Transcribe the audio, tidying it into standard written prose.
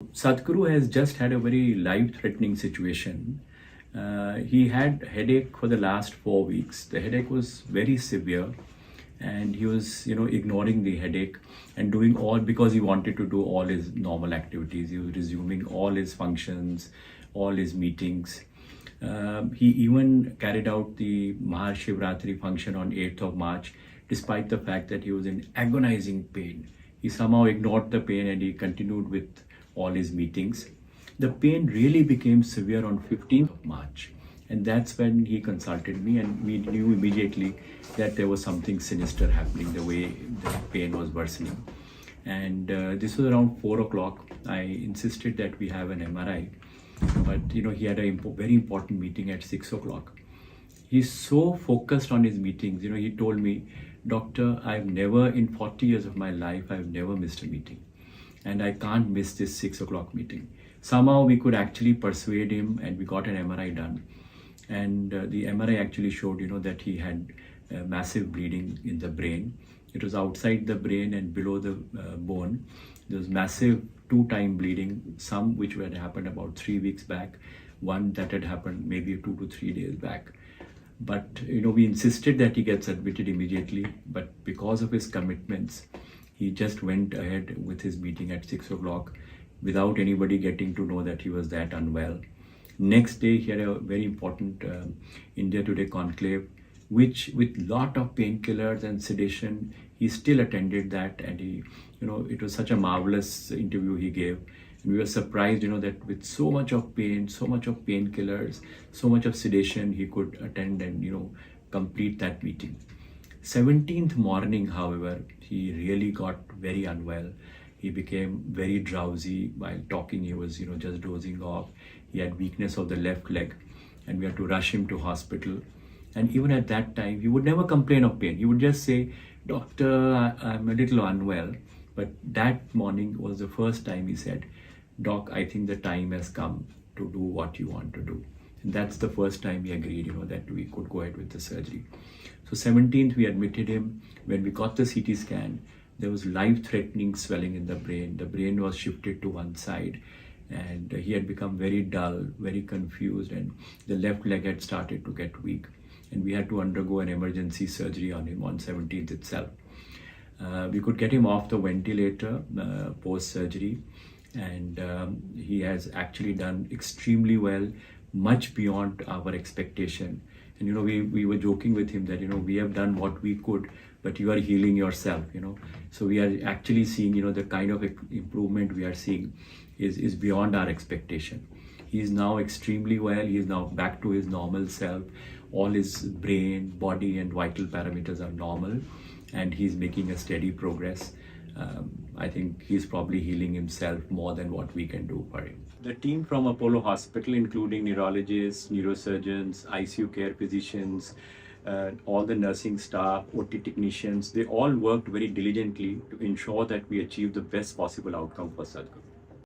Sadhguru has just had a very life-threatening situation. He had headache for the last 4 weeks. The headache was very severe, and he was, ignoring the headache and doing all because he wanted to do all his normal activities. He was resuming all his functions, all his meetings. He even carried out the Mahashivratri function on 8th of March, despite the fact that he was in agonizing pain. He somehow ignored the pain and he continued with all his meetings. The pain really became severe on 15th of March. And that's when he consulted me, and we knew immediately that there was something sinister happening, the way the pain was worsening. And this was around 4 o'clock. I insisted that we have an MRI, but he had a very important meeting at 6 o'clock. He's so focused on his meetings. He told me, "Doctor, I've never, in 40 years of my life, I've never missed a meeting. And I can't miss this 6 o'clock meeting." Somehow we could actually persuade him, and we got an MRI done. And the MRI actually showed, that he had massive bleeding in the brain. It was outside the brain and below the bone. There was massive two-time bleeding, some which had happened about 3 weeks back, one that had happened maybe 2 to 3 days back. But, we insisted that he gets admitted immediately, but because of his commitments, he just went ahead with his meeting at 6 o'clock without anybody getting to know that he was that unwell. Next day, he had a very important India Today conclave, which with lot of painkillers and sedation, he still attended that, and he, it was such a marvelous interview he gave. And we were surprised, that with so much of pain, so much of painkillers, so much of sedation, he could attend and, complete that meeting. 17th morning, however, he really got very unwell. He became very drowsy while talking. He was, just dozing off. He had weakness of the left leg, and we had to rush him to hospital. And even at that time, he would never complain of pain. He would just say, "Doctor, I'm a little unwell." But that morning was the first time he said, "Doc, I think the time has come to do what you want to do." And that's the first time he agreed, that we could go ahead with the surgery. So 17th, we admitted him. When we got the CT scan, there was life-threatening swelling in the brain. The brain was shifted to one side, and he had become very dull, very confused, and the left leg had started to get weak. And we had to undergo an emergency surgery on him on 17th itself. We could get him off the ventilator post-surgery, and he has actually done extremely well, much beyond our expectation. And we were joking with him that we have done what we could, but you are healing yourself. So we are actually seeing the kind of improvement we are seeing is beyond our expectation. He is now extremely well. He is now back to his normal self. All his brain, body, and vital parameters are normal, and he's making a steady progress. I think he's probably healing himself more than what we can do for him. The team from Apollo Hospital, including neurologists, neurosurgeons, ICU care physicians, all the nursing staff, OT technicians, they all worked very diligently to ensure that we achieve the best possible outcome for Sadhguru.